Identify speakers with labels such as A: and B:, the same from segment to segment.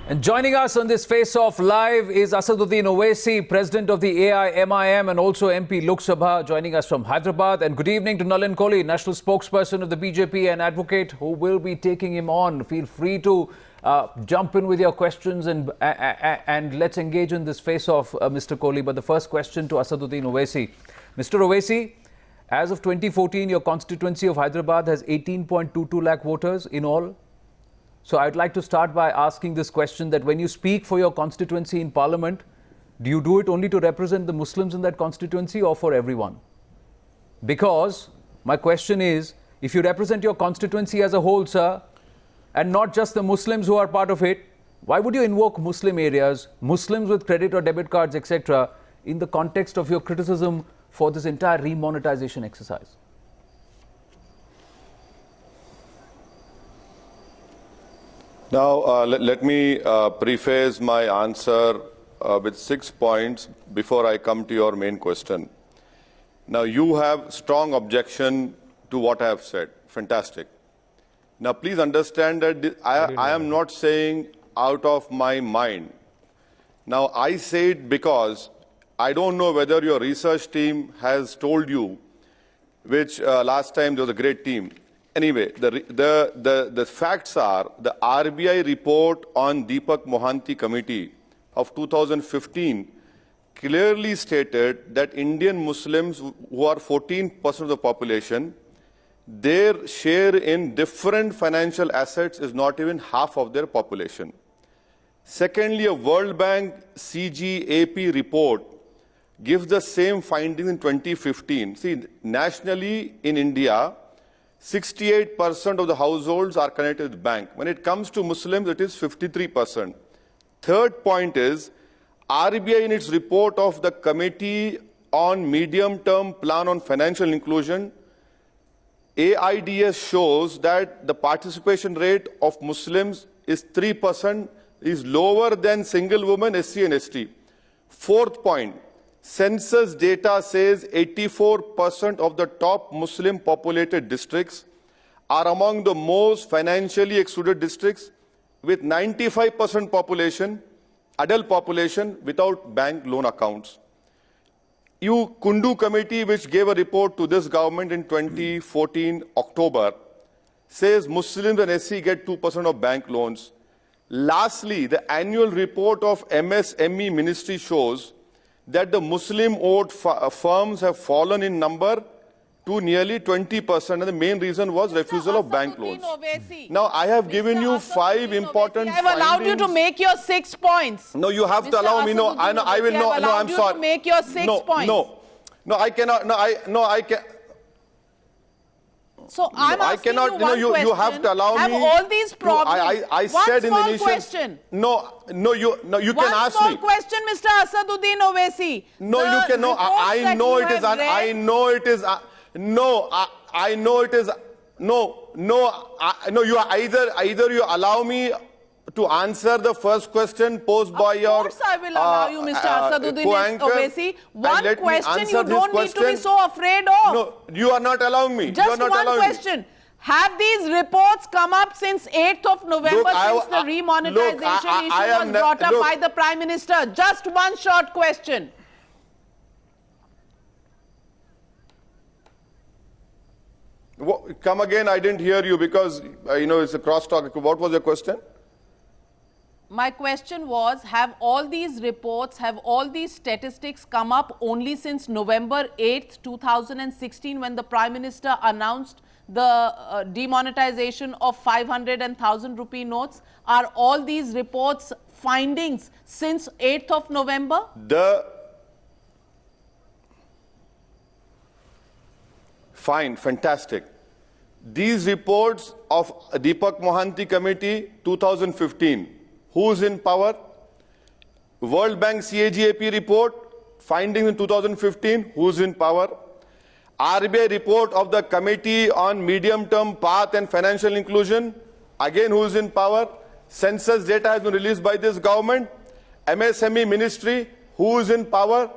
A: And joining us on this Face-Off Live is Asaduddin Owaisi, President of the AIMIM and also MP Lok Sabha, joining us from Hyderabad. And good evening to Nalin Kohli, National Spokesperson of the BJP and advocate who will be taking him on. Feel free to jump in with your questions and let's engage in this face-off, Mr. Kohli. But the first question to Asaduddin Owaisi. Mr. Owaisi, as of 2014, your constituency of Hyderabad has 18.22 lakh voters in all. So I'd like to start by asking this question, that when you speak for your constituency in Parliament, do you do it only to represent the Muslims in that constituency or for everyone? Because my question is, if you represent your constituency as a whole, sir, and not just the Muslims who are part of it, why would you invoke Muslim areas, Muslims with credit or debit cards, etc., in the context of your criticism for this entire remonetisation exercise?
B: Now, let me preface my answer with 6 points before I come to your main question. Now, you have strong objection to what I have said. Fantastic. Now, please understand that I am not saying out of my mind. Now, I say it because I don't know whether your research team has told you, which last time there was a great team. Anyway, the facts are, the RBI report on Deepak Mohanty Committee of 2015 clearly stated that Indian Muslims, who are 14% of the population, their share in different financial assets is not even half of their population. Secondly, a World Bank CGAP report gives the same findings in 2015. See, nationally in India, 68% of the households are connected with bank. When it comes to Muslims, it is 53%. Third point is, RBI in its report of the Committee on Medium-Term Plan on Financial Inclusion, AIDS shows that the participation rate of Muslims is 3%, is lower than single women, SC and ST. Fourth point, census data says 84% of the top Muslim populated districts are among the most financially excluded districts, with 95% population, adult population, without bank loan accounts. Kundu Committee, which gave a report to this government in 2014 October, says Muslims and SC get 2% of bank loans. Lastly, the annual report of MSME ministry shows that the Muslim-owned firms have fallen in number to nearly 20%, and the main reason was refusal of bank loans. Now, I have given you 5 important findings.
C: I have allowed you to make your 6 points.
B: No, you have to allow me. No, I will not. No, I'm sorry.
C: To make your 6 points.
B: No, I cannot. I can.
C: So I'm asking you one question.
B: You have to allow me.
C: Have all these problems?
B: I said in the initial
C: question.
B: No, you can ask me.
C: One small question, Mr. Asaduddin Owaisi.
B: No, you can. No, I know it is. I know it is. No, I know it is. No. You either you allow me to answer the first question posed by your.
C: Of course, I will allow you, Mr. Asaduddin Owaisi. One question you don't need to be so afraid of.
B: No, you are not allowing me.
C: Just one question. Have these reports come up since 8th of November, since the remonetisation issue was brought up by the Prime Minister? Just one short question.
B: Come again, I didn't hear you because, it's a crosstalk. What was your question?
C: My question was, have all these reports, have all these statistics come up only since November 8th, 2016, when the Prime Minister announced the demonetization of 500 and 1,000 rupee notes? Are all these reports findings since 8th of November?
B: Fine, fantastic. These reports of Deepak Mohanty Committee, 2015, who's in power? World Bank CAGAP report, findings in 2015, who's in power? RBI report of the Committee on Medium-Term Path and Financial Inclusion, again who's in power? Census data has been released by this government. MSME ministry, who's in power?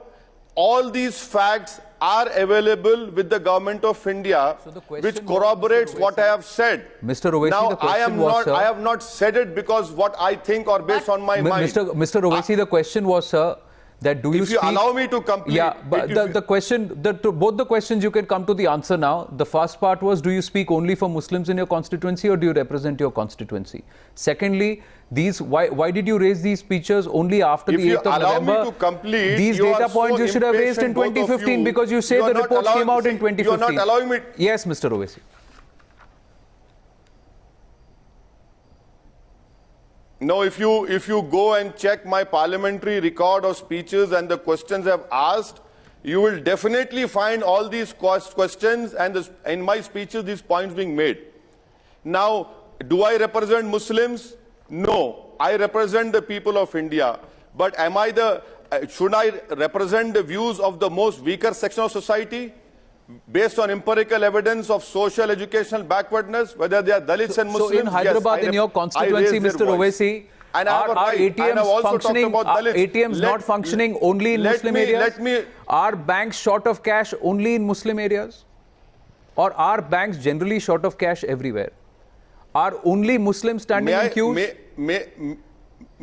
B: all these facts are available with the government of India, which corroborates what I have said.
A: Mr. Owaisi,
B: now,
A: the question
B: I have not said it because what I think or based on my mind.
A: Mr. Owaisi, the question was, sir, that do you
B: speak... If you allow me to complete...
A: Yeah, but the question, both the questions you can come to the answer now. The first part was, do you speak only for Muslims in your constituency or do you represent your constituency? Secondly, why did you raise these features only after the 8th of November?
B: Me to complete,
A: these data points you should have raised in 2015 because you say the reports came out in 2015.
B: You are not allowing me...
A: Yes, Mr. Owaisi.
B: No, if you go and check my parliamentary record of speeches and the questions I've asked, you will definitely find all these questions and in my speeches these points being made. Now, do I represent Muslims? No, I represent the people of India. But should I represent the views of the most weaker section of society? Based on empirical evidence of social educational backwardness, whether they are Dalits and Muslims.
A: So in Hyderabad, in your constituency, Mr. Owaisi, are ATMs functioning? Are ATMs not functioning only in Muslim areas? Are banks short of cash only in Muslim areas? Or are banks generally short of cash everywhere? Are only Muslims standing in queues?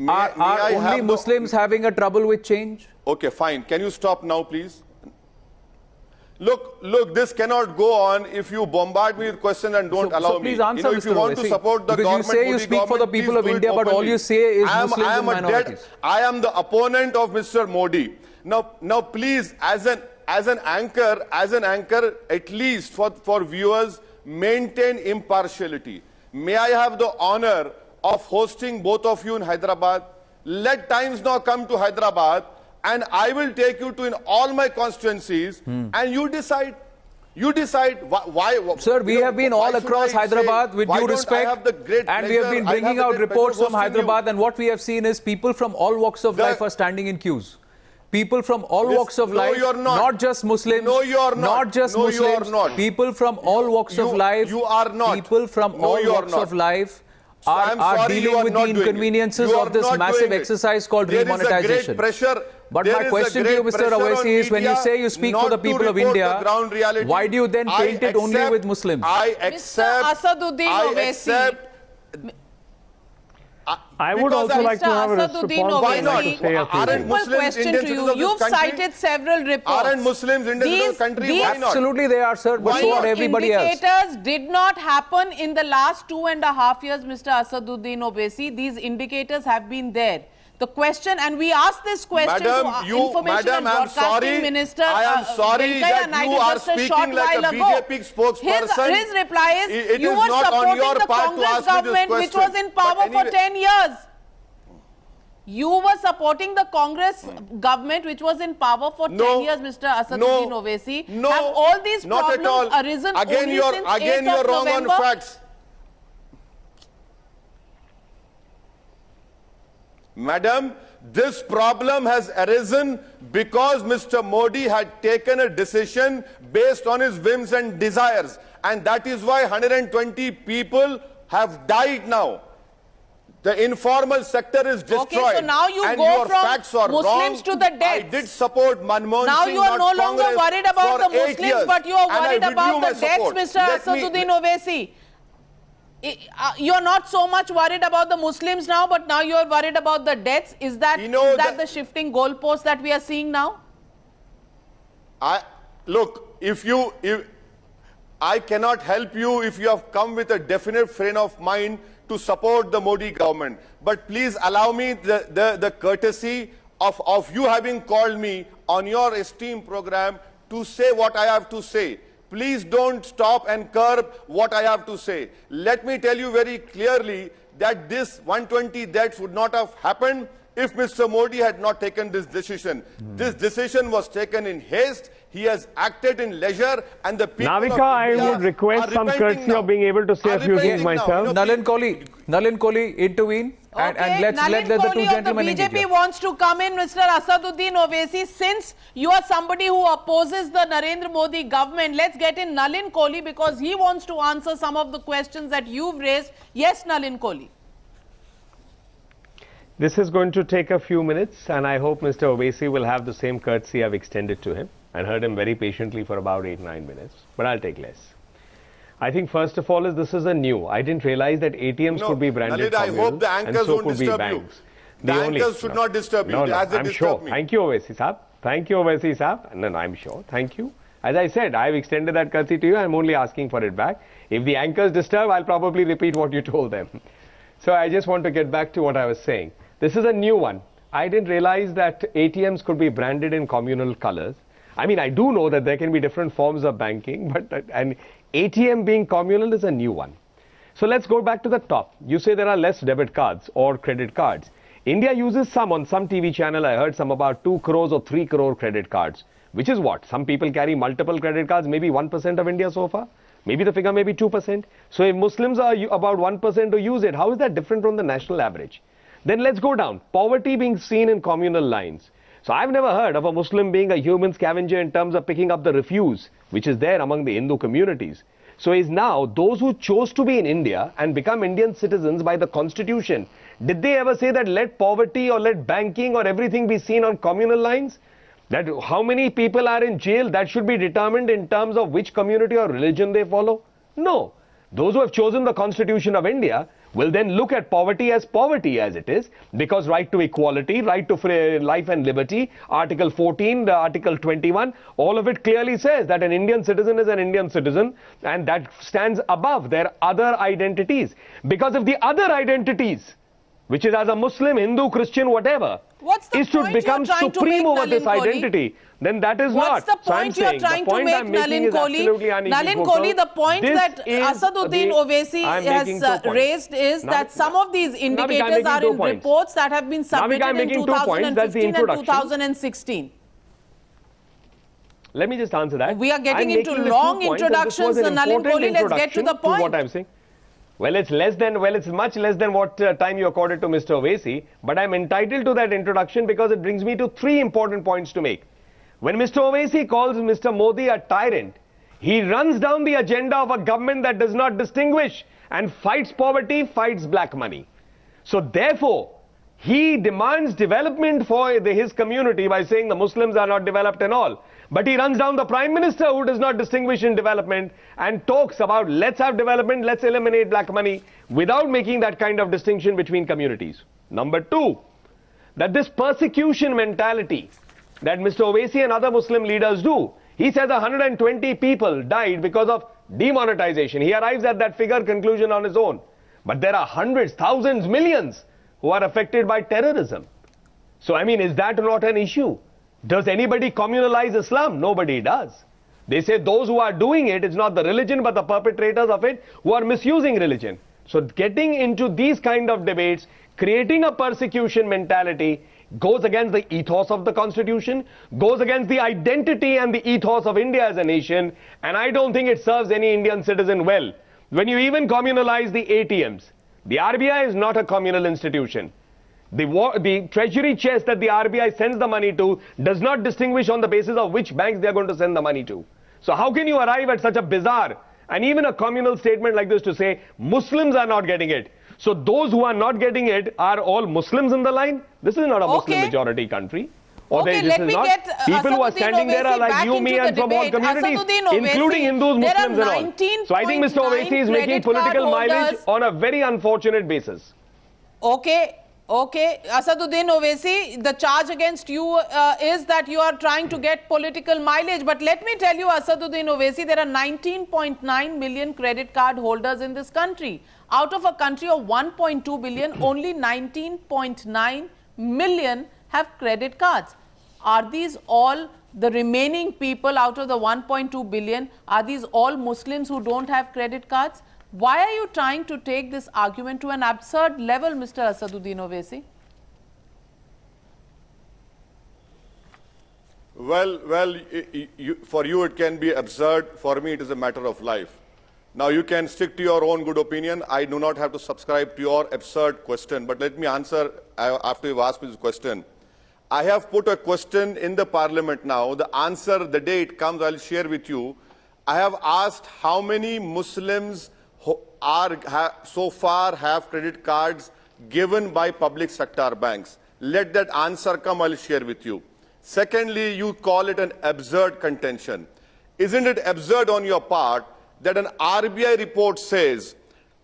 A: Are only Muslims having a trouble with change?
B: Okay, fine. Can you stop now, please? Look, this cannot go on if you bombard me with questions and don't allow me.
A: So please answer,
B: if you want to support the government,
A: because you say you speak for the people of India, but all you say is Muslims and minorities.
B: I am the opponent of Mr. Modi. Now, please, as an anchor, at least for viewers, maintain impartiality. May I have the honor of hosting both of you in Hyderabad? Let times now come to Hyderabad, and I will take you to in all my constituencies, and you decide. You decide why.
A: Sir, we have been all across Hyderabad with due respect, and we have been bringing out reports from Hyderabad, and what we have seen is people from all walks of life are standing in queues. People from all walks of life, not just Muslims.
B: No, you are not.
A: Not just Muslims.
B: You are not.
A: People from all walks of life.
B: You are not.
A: People from all walks of life are dealing with the inconveniences of this massive exercise called remonetisation. But my question to you, Mr. Owaisi, is when you say you speak for the people of India, why do you then paint it only with Muslims?
C: Mr. Asaduddin Owaisi.
D: I would also like to have a response.
C: Why not? Simple question to you. You've cited several reports.
B: Aren't Muslims Indians of the country? Why not?
A: Absolutely they are, sir, but so are everybody else.
C: These indicators did not happen in the last 2.5 years, Mr. Asaduddin Owaisi. These indicators have been there. The question, and we asked this question to Information and Broadcasting Minister.
B: I am sorry that you are speaking like a BJP spokesperson.
C: His reply is, you were supporting the Congress government which was in power for 10 years. You were supporting the Congress government which was in power for 10 years, Mr. Asaduddin Owaisi.
B: No,
C: have all these
B: not
C: problems
B: at all.
C: Arisen
B: Again,
C: only since 8th
B: you're
C: of
B: wrong
C: November?
B: on facts. Madam, this problem has arisen because Mr. Modi had taken a decision based on his whims and desires. And that is why 120 people have died now. The informal sector is destroyed.
C: Okay, so now you
B: and
C: go
B: your
C: from
B: facts are
C: Muslims
B: wrong.
C: to the deaths.
B: I did support Manmohan
C: now
B: Singh,
C: you are no longer
B: Congress
C: worried about the Muslims, but you are worried about the deaths, Mr. Asaduddin Owaisi. You're not so much worried about the Muslims now, but now you're worried about the deaths. Is that the shifting goalpost that we are seeing now?
B: Look, I cannot help you if you have come with a definite frame of mind to support the Modi government. But please allow me the courtesy of you having called me on your esteemed program to say what I have to say. Please don't stop and curb what I have to say. Let me tell you very clearly that this 120 deaths would not have happened if Mr. Modi had not taken this decision. This decision was taken in haste. He has acted in leisure, and the people
D: Navika, I would request some courtesy of being able to say a few things myself.
A: Nalin Kohli, intervene. And let's let the two gentlemen
C: engage. The BJP wants to come in, Mr. Asaduddin Owaisi. Since you are somebody who opposes the Narendra Modi government, let's get in Nalin Kohli because he wants to answer some of the questions that you've raised. Yes, Nalin Kohli.
D: This is going to take a few minutes, and I hope Mr. Owaisi will have the same courtesy I've extended to him, and heard him very patiently for about 8-9 minutes, but I'll take less. I think first of all this is a new. I didn't realize that ATMs could be branded
B: Nalin, I
D: communal,
B: hope the
D: and
B: anchors
D: so
B: won't
D: could be
B: disturb you.
D: banks.
B: The anchors should not disturb you, as they
D: I'm
B: disturb
D: sure.
B: me.
D: Thank you, Owaisi Saab. Thank you, Owaisi Saab. No, I'm sure. Thank you. As I said, I've extended that courtesy to you. I'm only asking for it back. If the anchors disturb, I'll probably repeat what you told them. So I just want to get back to what I was saying. This is a new one. I didn't realize that ATMs could be branded in communal colors. I mean, I do know that there can be different forms of banking, but an ATM being communal is a new one. So let's go back to the top. You say there are less debit cards or credit cards. India uses some. On some TV channel, I heard some about 2 crores or 3 crore credit cards, which is what? Some people carry multiple credit cards, maybe 1% of India so far. Maybe the figure may be 2%. So if Muslims are about 1% to use it, how is that different from the national average? Then let's go down. Poverty being seen in communal lines. So I've never heard of a Muslim being a human scavenger in terms of picking up the refuse, which is there among the Hindu communities. So is now those who chose to be in India and become Indian citizens by the constitution, did they ever say that let poverty or let banking or everything be seen on communal lines? That how many people are in jail, that should be determined in terms of which community or religion they follow? No. Those who have chosen the Constitution of India will then look at poverty as it is, because right to equality, right to free life and liberty, Article 14, Article 21, all of it clearly says that an Indian citizen is an Indian citizen, and that stands above their other identities. Because if the other identities, which is as a Muslim, Hindu, Christian, whatever, is to become supreme over this identity, then that is not.
C: What's the point you're trying to make, Nalin Kohli? Nalin Kohli, the point that Asaduddin Owaisi has raised is that some of these indicators are in reports that have been submitted in 2015 and 2016.
D: Let me just answer that.
C: We are getting into long introductions, Nalin Kohli. Let's get to the point.
D: What I'm saying. Well, it's much less than what time you accorded to Mr. Owaisi, but I'm entitled to that introduction because it brings me to 3 important points to make. When Mr. Owaisi calls Mr. Modi a tyrant, he runs down the agenda of a government that does not distinguish and fights poverty, fights black money. So therefore, he demands development for his community by saying the Muslims are not developed and all. But he runs down the Prime Minister who does not distinguish in development and talks about let's have development, let's eliminate black money without making that kind of distinction between communities. Number 2, that this persecution mentality that Mr. Owaisi and other Muslim leaders do. He says 120 people died because of demonetization. He arrives at that figure conclusion on his own. But there are hundreds, thousands, millions who are affected by terrorism. So I mean, is that not an issue? Does anybody communalize Islam? Nobody does. They say those who are doing it, it's not the religion but the perpetrators of it who are misusing religion. So getting into these kind of debates, creating a persecution mentality goes against the ethos of the Constitution, goes against the identity and the ethos of India as a nation, and I don't think it serves any Indian citizen well. When you even communalize the ATMs, the RBI is not a communal institution. The treasury chest that the RBI sends the money to does not distinguish on the basis of which banks they are going to send the money to. So how can you arrive at such a bizarre and even a communal statement like this to say Muslims are not getting it? So those who are not getting it are all Muslims in the line? This is not a Muslim majority country. Or this is not. People who are standing there are like you, me and from all communities, including Hindus, Muslims and all. So I think Mr. Owaisi is making political mileage on a very unfortunate basis.
C: Okay. Asaduddin Owaisi, the charge against you is that you are trying to get political mileage. But let me tell you, Asaduddin Owaisi, there are 19.9 million credit card holders in this country. Out of a country of 1.2 billion, only 19.9 million have credit cards. Are these all the remaining people out of the 1.2 billion? Are these all Muslims who don't have credit cards? Why are you trying to take this argument to an absurd level, Mr. Asaduddin Owaisi?
B: Well, for you it can be absurd. For me it is a matter of life. Now you can stick to your own good opinion. I do not have to subscribe to your absurd question. But let me answer after you've asked me this question. I have put a question in the parliament now. The answer, the day it comes, I'll share with you. I have asked how many Muslims so far have credit cards given by public sector banks? Let that answer come, I'll share with you. Secondly, you call it an absurd contention. Isn't it absurd on your part that an RBI report says,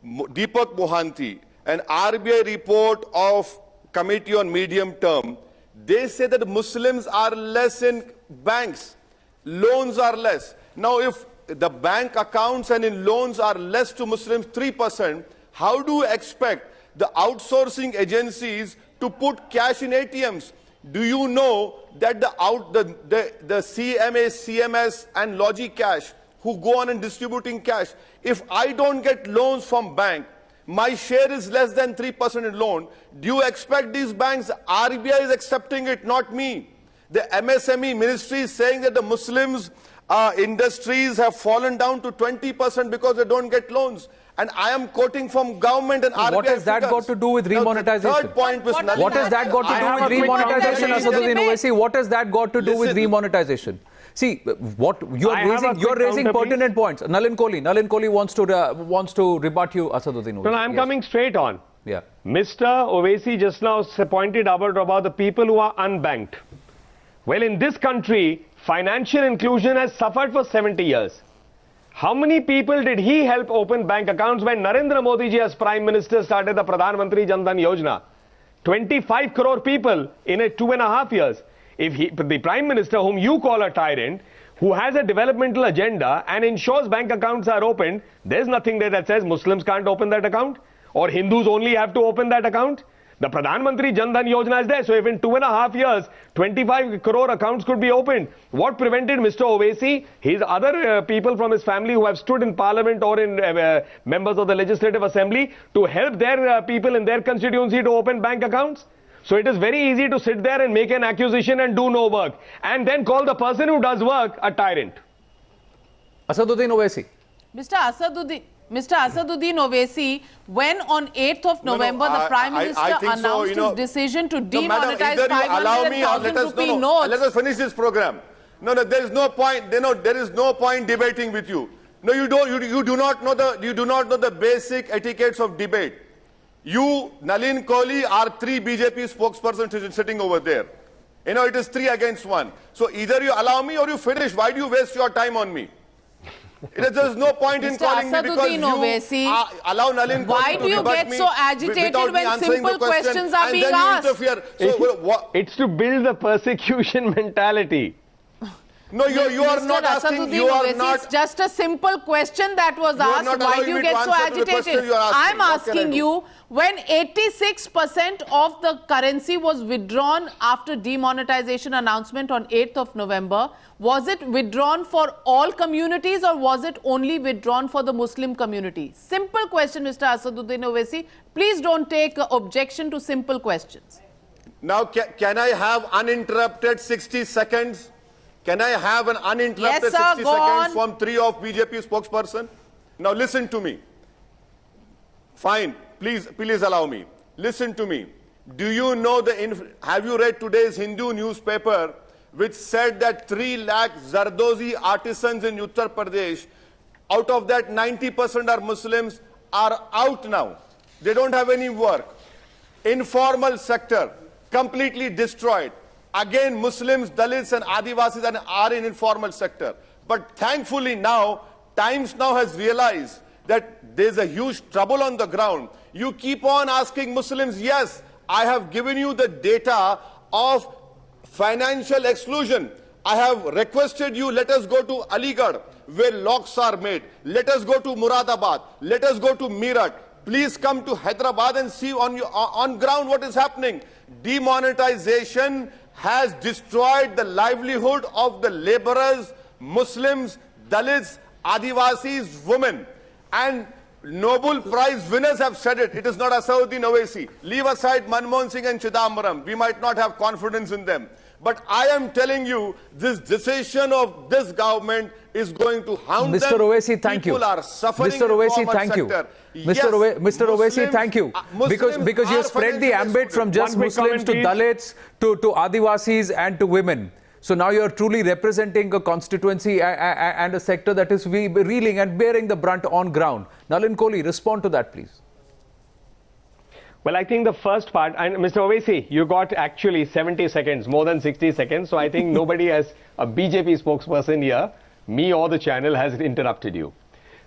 B: Deepak Mohanty, an RBI report of Committee on Medium Term, they say that Muslims are less in banks, loans are less. Now, if the bank accounts and in loans are less to Muslims 3%, how do you expect the outsourcing agencies to put cash in ATMs? Do you know that the CMA, CMS and Logi Cash who go on and distributing cash, if I don't get loans from bank, my share is less than 3% in loan, do you expect these banks, RBI is accepting it, not me. The MSME ministry is saying that the Muslims industries have fallen down to 20% because they don't get loans. And I am quoting from government and RBI
A: What has that
B: figures.
A: got to do with remonetisation?
B: Now, the third point was
A: What has that got to do with remonetisation, Asaduddin Owaisi? What has that got to do with remonetisation? See, what you're raising pertinent points. Nalin Kohli wants to rebut you, Asaduddin Owaisi.
D: No, I'm coming straight on.
A: Yeah.
D: Mr. Owaisi just now pointed out about the people who are unbanked. Well, in this country, financial inclusion has suffered for 70 years. How many people did he help open bank accounts when Narendra Modi ji as Prime Minister started the Pradhan Mantri Jan Dhan Yojana? 25 crore people in 2.5 years. If the Prime Minister, whom you call a tyrant, who has a developmental agenda and ensures bank accounts are opened, there's nothing there that says Muslims can't open that account or Hindus only have to open that account. The Pradhan Mantri Jan Dhan Yojana is there. So if in 2.5 years, 25 crore accounts could be opened, what prevented Mr. Owaisi, his other people from his family who have stood in parliament or in members of the legislative assembly to help their people in their constituency to open bank accounts? So it is very easy to sit there and make an accusation and do no work and then call the person who does work a tyrant.
A: Asaduddin Owaisi.
C: Mr. Asaduddin Owaisi, when on 8th of November the Prime Minister announced his decision to demonetize 500,000 rupee notes.
B: Let us finish this program. No, there is no point. There is no point debating with you. No, you do not know the basic etiquettes of debate. You, Nalin Kohli, are 3 BJP spokespersons sitting over there. You know, it is 3 against 1. So either you allow me or you finish. Why do you waste your time on me? There is no point in calling me because you allow Nalin Kohli
C: why do you get so agitated when simple questions are being asked?
B: So,
D: it's to build the persecution mentality.
B: No, you are not asking. You are not.
C: It's just a simple question that was asked. Why do you get so agitated? I'm asking you, when 86% of the currency was withdrawn after demonetization announcement on 8th of November, was it withdrawn for all communities or was it only withdrawn for the Muslim community? Simple question, Mr. Asaduddin Owaisi. Please don't take objection to simple questions.
B: Now, can I have uninterrupted 60 seconds? Can I have an uninterrupted 60 seconds from 3 of BJP spokesperson? Now listen to me. Fine, please allow me. Listen to me. Do you know have you read today's Hindu newspaper which said that 3 lakh Zardozi artisans in Uttar Pradesh, out of that 90% are Muslims, are out now. They don't have any work. Informal sector, completely destroyed. Again, Muslims, Dalits and Adivasis are in informal sector. But thankfully now, Times now has realized that there's a huge trouble on the ground. You keep on asking Muslims, yes, I have given you the data of financial exclusion. I have requested you, let us go to Aligarh, where locks are made. Let us go to Muradabad. Let us go to Meerut. Please come to Hyderabad and see on ground what is happening. Demonetization has destroyed the livelihood of the laborers, Muslims, Dalits, Adivasis, women. And Nobel Prize winners have said it. It is not Asaduddin Owaisi. Leave aside Manmohan Singh and Chidambaram. We might not have confidence in them. But I am telling you, this decision of this government is going to hound
A: Mr.
B: them.
A: Owaisi, thank you.
B: People are suffering.
A: Mr. Owaisi, thank you. Mr. Owaisi, thank you. Because you spread the ambit from just Muslims to Dalits to Adivasis and to women. So now you're truly representing a constituency and a sector that is reeling and bearing the brunt on ground. Nalin Kohli, respond to that, please.
D: Well, I think the first part, and Mr. Owaisi, you got actually 70 seconds, more than 60 seconds. So I think nobody as a BJP spokesperson here, me or the channel, has interrupted you.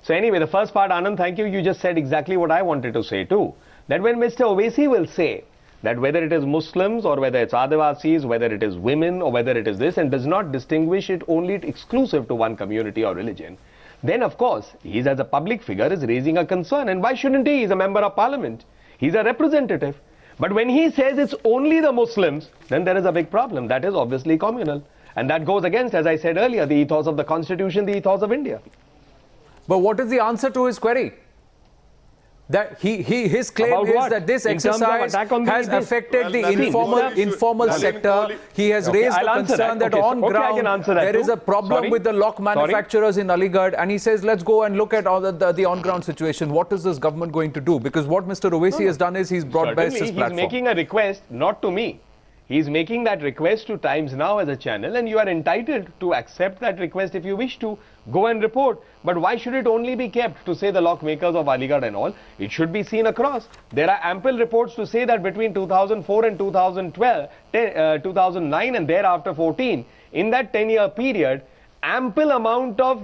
D: So anyway, the first part, Anand, thank you. You just said exactly what I wanted to say too. That when Mr. Owaisi will say that whether it is Muslims or whether it's Adivasis, whether it is women or whether it is this, and does not distinguish it only exclusive to one community or religion, then of course, he as a public figure is raising a concern. And why shouldn't he? He's a member of parliament. He's a representative. But when he says it's only the Muslims, then there is a big problem. That is obviously communal. And that goes against, as I said earlier, the ethos of the constitution, the ethos of India.
A: But what is the answer to his query? That his claim is that this exercise has affected the informal sector. He has raised the concern that on ground there is a problem with the lock manufacturers in Aligarh, and he says let's go and look at all the on-ground situation. What is this government going to do? Because what Mr. Owaisi has done is he's brought best his platform.
D: He's making a request, not to me. He's making that request to Times Now as a channel, and you are entitled to accept that request if you wish to. Go and report. But why should it only be kept to say the lock makers of Aligarh and all? It should be seen across. There are ample reports to say that between 2004 and 2009 and thereafter 14, in that 10-year period, ample amount of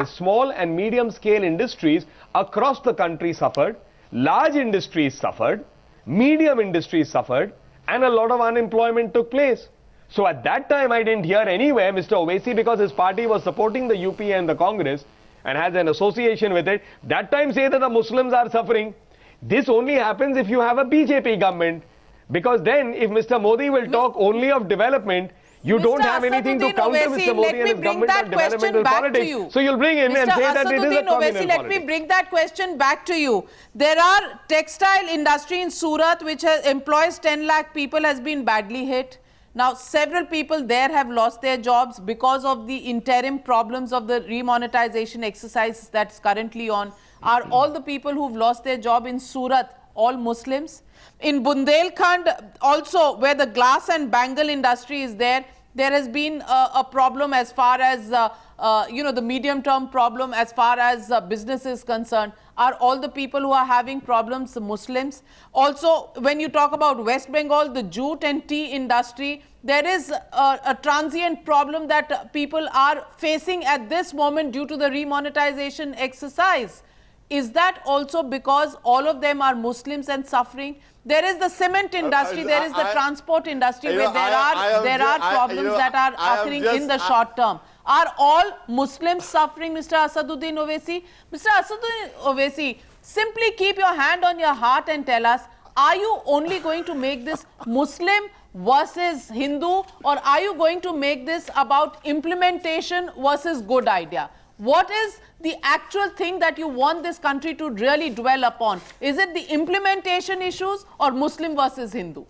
D: small and medium scale industries across the country suffered, large industries suffered, medium industries suffered, and a lot of unemployment took place. So at that time, I didn't hear anywhere Mr. Owaisi, because his party was supporting the UPA and the Congress and has an association with it, that time say that the Muslims are suffering. This only happens if you have a BJP government, because then if Mr. Modi will talk only of development, you don't have anything to counter Mr. Modi and his government on developmental politics. So you'll bring him and say that it is a communal politics.
C: Let me bring that question back to you. There are textile industry in Surat which employs 10 lakh people has been badly hit. Now, several people there have lost their jobs because of the interim problems of the remonetization exercise that's currently on. Are all the people who've lost their job in Surat all Muslims? In Bundelkhand also, where the glass and bangle industry is there, there has been a problem as far as, the medium-term problem as far as business is concerned. Are all the people who are having problems Muslims? Also, when you talk about West Bengal, the jute and tea industry, there is a transient problem that people are facing at this moment due to the remonetization exercise. Is that also because all of them are Muslims and suffering? There is the cement industry, there is the transport industry where there are problems that are occurring in the short term. Are all Muslims suffering, Mr. Asaduddin Owaisi? Mr. Asaduddin Owaisi, simply keep your hand on your heart and tell us, are you only going to make this Muslim versus Hindu, or are you going to make this about implementation versus good idea? What is the actual thing that you want this country to really dwell upon? Is it the implementation issues or Muslim versus Hindu?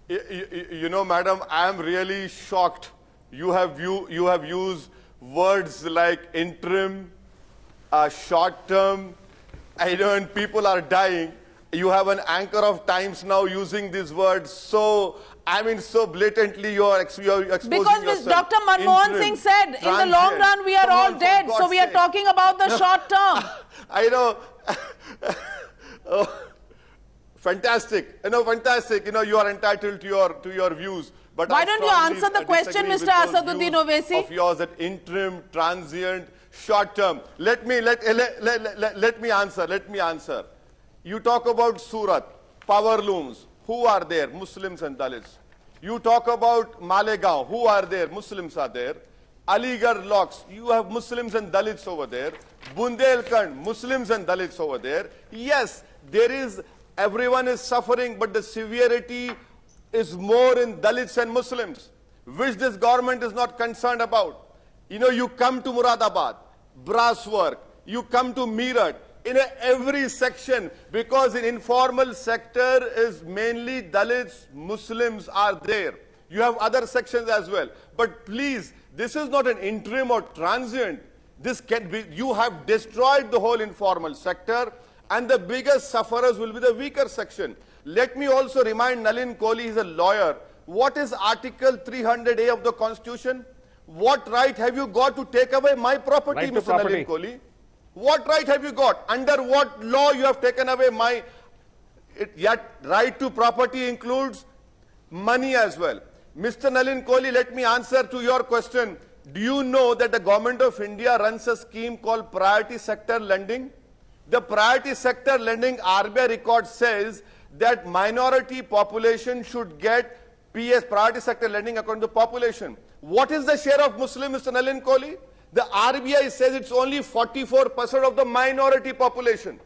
B: You know, madam, I am really shocked. You have used words like interim, short term, and people are dying. You have an anchor of Times now using these words so blatantly you are exposing yourself.
C: Because Dr. Manmohan Singh said, in the long run we are all dead, so we are talking about the short term.
B: I know. Fantastic. Fantastic. You are entitled to your views. But
C: why don't you answer the question, Mr. Asaduddin Owaisi?
B: Of yours, that interim, transient, short term. Let me answer. You talk about Surat, power looms. Who are there? Muslims and Dalits. You talk about Malegaon. Who are there? Muslims are there. Aligarh locks. You have Muslims and Dalits over there. Bundelkhand, Muslims and Dalits over there. Yes, everyone is suffering, but the severity is more in Dalits and Muslims, which this government is not concerned about. You come to Muradabad, brass work. You come to Meerut. In every section, because in informal sector is mainly Dalits, Muslims are there. You have other sections as well. But please, this is not an interim or transient. You have destroyed the whole informal sector, and the biggest sufferers will be the weaker section. Let me also remind Nalin Kohli, he's a lawyer. What is Article 300A of the Constitution? What right have you got to take away my property, Mr. Nalin Kohli? What right have you got? Under what law you have taken away my... Yet right to property includes money as well. Mr. Nalin Kohli, let me answer to your question. Do you know that the government of India runs a scheme called priority sector lending? The priority sector lending RBI record says that minority population should get PS, priority sector lending according to population. What is the share of Muslim, Mr. Nalin Kohli? The RBI says it's only 44% of the minority population.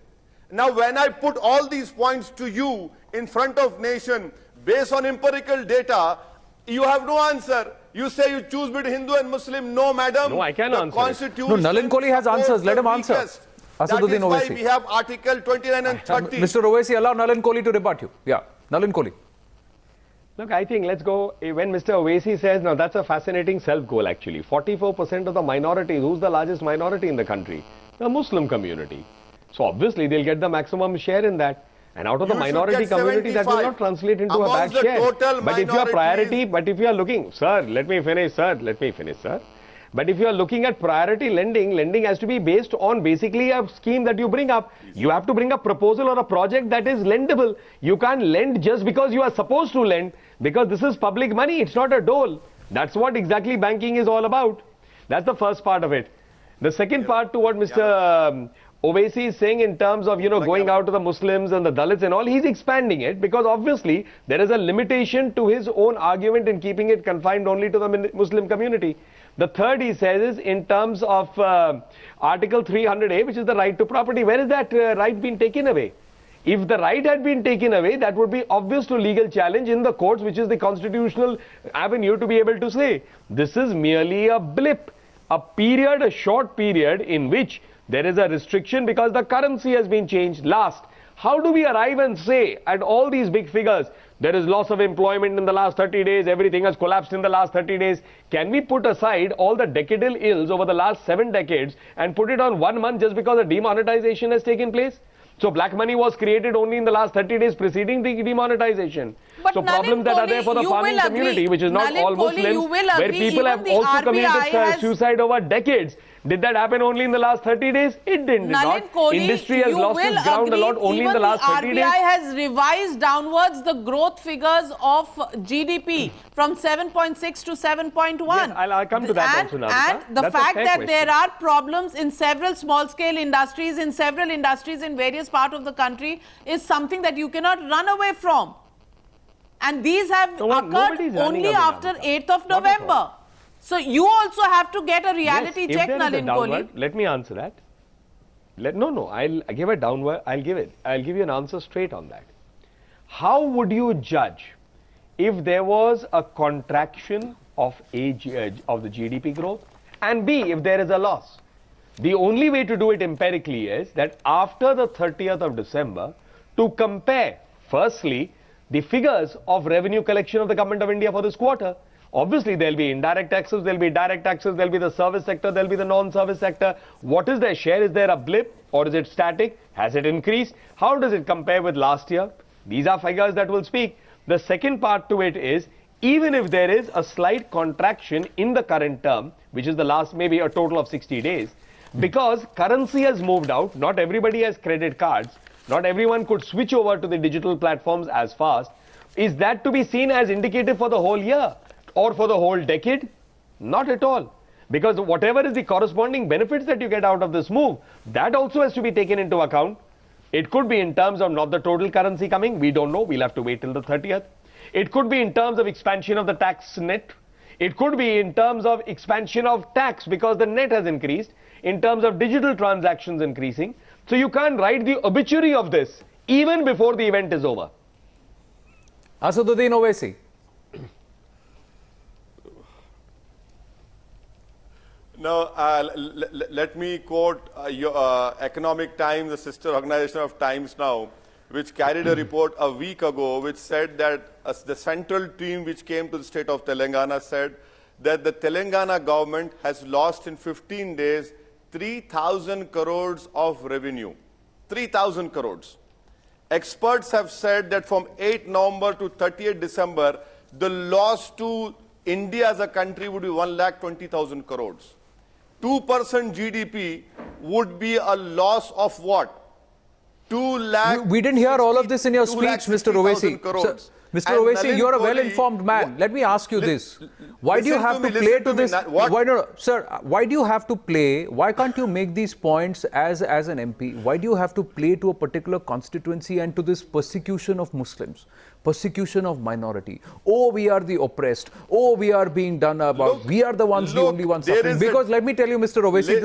B: Now, when I put all these points to you in front of nation, based on empirical data, you have no answer. You say you choose between Hindu and Muslim. No, madam.
D: No, I can answer
B: Constitution.
A: No, Nalin Kohli has answers. Let him answer. Asaduddin
B: That is why
A: Owaisi.
B: we have Article 29 and 30.
A: Mr. Owaisi, allow Nalin Kohli to rebut you. Yeah, Nalin Kohli.
D: Look, I think let's go, when Mr. Owaisi says, now that's a fascinating self-goal actually. 44% of the minorities, who's the largest minority in the country? The Muslim community. So obviously they'll get the maximum share in that. And out of the
B: You should
D: minority
B: get
D: community, that will
B: 75
D: not translate into a
B: amongst
D: bad
B: the
D: share.
B: total
D: But if you are priority,
B: minorities-
D: but if you are looking, sir, let me finish, sir. But if you are looking at priority lending, lending has to be based on basically a scheme that you bring up. You have to bring a proposal or a project that is lendable. You can't lend just because you are supposed to lend, because this is public money. It's not a dole. That's what exactly banking is all about. That's the first part of it. The second part to what Mr. Owaisi is saying in terms of, going out to the Muslims and the Dalits and all, he's expanding it because obviously there is a limitation to his own argument in keeping it confined only to the Muslim community. The third he says is in terms of Article 300A, which is the right to property. Where is that right been taken away? If the right had been taken away, that would be obvious to legal challenge in the courts, which is the constitutional avenue to be able to say, this is merely a blip, a period, a short period in which there is a restriction because the currency has been changed. Last, how do we arrive and say at all these big figures, there is loss of employment in the last 30 days, everything has collapsed in the last 30 days. Can we put aside all the decadal ills over the last 7 decades and put it on 1 month just because a demonetization has taken place? So black money was created only in the last 30 days preceding the demonetization.
C: But
D: So
C: Nalin
D: problems that are there for the
C: Kohli,
D: farming community, which is not
C: Nalin
D: all
C: Kohli, you
D: Muslims,
C: will
D: where
C: agree,
D: people have
C: even the
D: also
C: RBI
D: committed
C: has-
D: suicide over decades. Did that happen only in the last 30 days? It did
C: Nalin
D: not.
C: Kohli,
D: Industry has
C: you
D: lost
C: will
D: its ground a
C: agree,
D: lot only in the last 30
C: even
D: days.
C: the RBI has revised downwards the growth figures of GDP from 7.6 to 7.1.
D: Yes, I'll come to that also, Navita.
C: And the
D: That's a
C: fact
D: fair
C: that
D: question.
C: there are problems in several small-scale industries, in several industries in various parts of the country is something that you cannot run away from. And these have
D: No,
C: occurred
D: nobody's running
C: only
D: away,
C: after
D: Navita.
C: 8th of
D: Not at all.
C: November. So you also have to get a reality
D: Yes, if
C: check,
D: there is a
C: Nalin
D: downward,
C: Kohli.
D: let me answer that. I'll give a downward, I'll give you an answer straight on that. How would you judge if there was a contraction of the GDP growth, and B, if there is a loss? The only way to do it empirically is that after the 30th of December, to compare, firstly, the figures of revenue collection of the Government of India for this quarter. Obviously, there will be indirect taxes, there will be direct taxes, there will be the service sector, there will be the non-service sector. What is their share? Is there a blip or is it static? Has it increased? How does it compare with last year? These are figures that will speak. The second part to it is, even if there is a slight contraction in the current term, which is the last maybe a total of 60 days, because currency has moved out, not everybody has credit cards, not everyone could switch over to the digital platforms as fast. Is that to be seen as indicative for the whole year or for the whole decade? Not at all. Because whatever is the corresponding benefits that you get out of this move, that also has to be taken into account. It could be in terms of not the total currency coming, we don't know, we'll have to wait till the 30th. It could be in terms of expansion of the tax net. It could be in terms of expansion of tax because the net has increased, in terms of digital transactions increasing. So you can't write the obituary of this even before the event is over.
A: Asaduddin Owaisi.
B: Now, let me quote your Economic Times, the sister organization of Times Now, which carried a report a week ago which said that the central team which came to the state of Telangana said that the Telangana government has lost in 15 days 3,000 crores of revenue. 3,000 crores. Experts have said that from 8 November to 30th December, the loss to India as a country would be 1,20,000 crores. 2% GDP would be a loss of what? 2 lakh.
A: We didn't hear all of this in your speech, Mr. Owaisi. Mr. Owaisi, you're a well-informed man. Let me ask you this. Why do you have to play to this? Sir, why do you have to play? Why can't you make these points as an MP? Why do you have to play to a particular constituency and to this persecution of Muslims? Persecution of minority. Oh, we are the oppressed. Oh, we are being done about. We are the only ones suffering. Because let me tell you, Mr. Owaisi,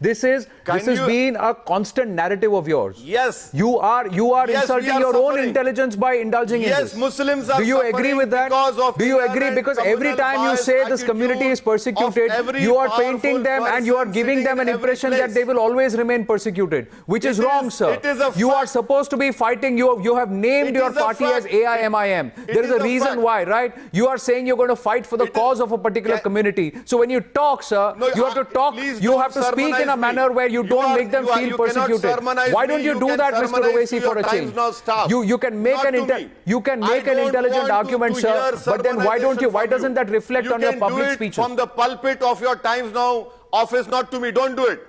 A: this has been a constant narrative of yours.
B: Yes.
A: You are insulting your own intelligence by indulging in this.
B: Yes, Muslims are.
A: Do you agree with that? Do you agree? Because every time you say this community is persecuted, you are painting them and you are giving them an impression that they will always remain persecuted, which is wrong, sir. You are supposed to be fighting. You have named your party as AIMIM. There is a reason why, right? You are saying you're going to fight for the cause of a particular community. So when you talk, sir, you have to talk. You have to speak in a manner where you don't make them feel persecuted. Why don't you do that, Mr. Owaisi, for a change? You can make an intelligent argument, sir. But then why doesn't that reflect on your public speeches?
B: From the pulpit of your Times Now office, not to me. Don't do it.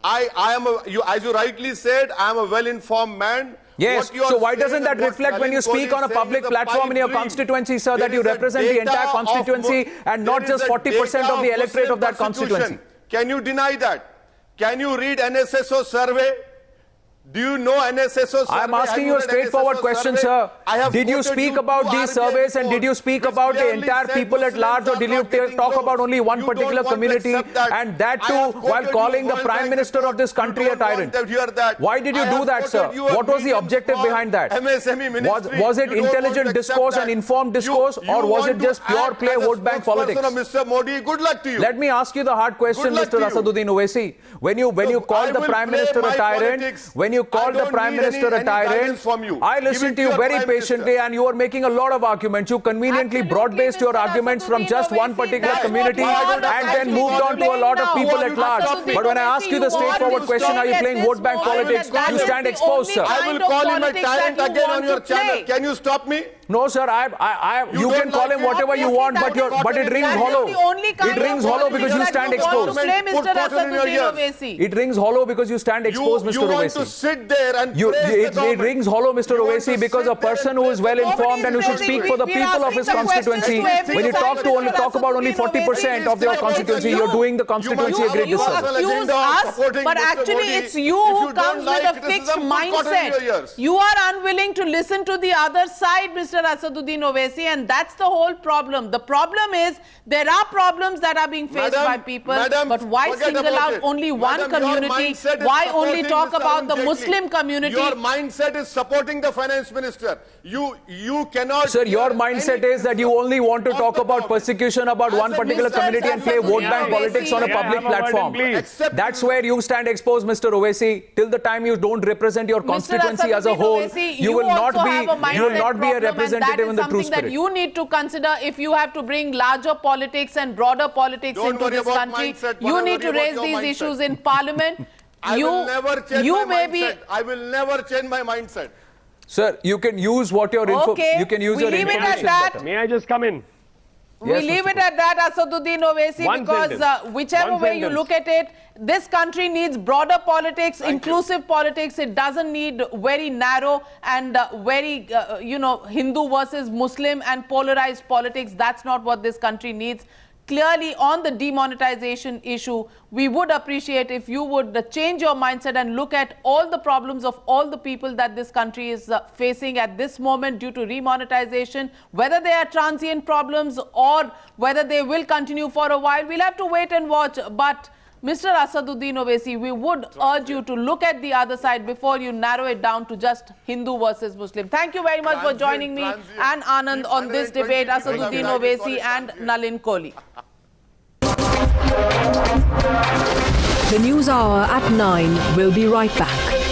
B: As you rightly said, I am a well-informed man.
A: Yes, so why doesn't that reflect when you speak on a public platform in your constituency, sir, that you represent the entire constituency and not just 40% of the electorate of that constituency?
B: Can you deny that? Can you read NSSO survey? Do you know NSSO survey?
A: I am asking you a straightforward question, sir. Did you speak about these surveys and did you speak about the entire people at large, or did you talk about only one particular community, and that too while calling the Prime Minister of this country a tyrant? Why did you do that, sir? What was the objective behind that? Was it intelligent discourse and informed discourse, or was it just pure play vote bank politics?
B: Mr. Modi, good luck to you.
A: Let me ask you the hard question, Mr. Asaduddin Owaisi. When you called the Prime Minister a tyrant, when you called the Prime Minister a tyrant, I listened to you very patiently and you were making a lot of arguments. You conveniently broad-based your arguments from just one particular community and then moved on to a lot of people at large. But when I ask you the straightforward question, are you playing vote bank politics, you stand exposed, sir.
B: I will call him a tyrant again on your channel. Can you stop me?
A: No, sir. You can call him whatever you want, but it rings hollow. It rings hollow because you stand exposed. It rings hollow because you stand exposed, Mr. Owaisi.
B: There and
A: it rings hollow, Mr. Owaisi, because a person who is well informed and who should speak for the people of his constituency, when you talk about only 40% of your constituency, you're doing the constituency a great disservice.
C: You accuse us, but actually it's you who comes with a fixed mindset. You are unwilling to listen to the other side, Mr. Asaduddin Owaisi, and that's the whole problem. The problem is there are problems that are being faced by people, but why single out only one community? Why only talk about the Muslim community?
B: Your mindset is supporting the finance minister. You cannot.
A: Sir, your mindset is that you only want to talk about persecution about one particular community and play vote bank politics on a public platform. That's where you stand exposed, Mr. Owaisi. Till the time you don't represent your constituency as a whole, you will not be a representative in the true spirit.
C: That you need to consider if you have to bring larger politics and broader politics into this country. You need to raise these issues in Parliament.
B: I will never change my mindset. I will never change my mindset.
A: Sir, you can use what your you can use your information better.
D: May I just come in?
C: We leave it at that, Asaduddin Owaisi, because whichever way you look at it, this country needs broader politics, inclusive politics. It doesn't need very narrow and very, Hindu versus Muslim and polarized politics. That's not what this country needs. Clearly, on the demonetization issue, we would appreciate if you would change your mindset and look at all the problems of all the people that this country is facing at this moment due to remonetization, whether they are transient problems or whether they will continue for a while. We'll have to wait and watch. But Mr. Asaduddin Owaisi, we would urge you to look at the other side before you narrow it down to just Hindu versus Muslim. Thank you very much for joining me and Anand on this debate, Asaduddin Owaisi and Nalin Kohli.
E: The News Hour at 9 will be right back.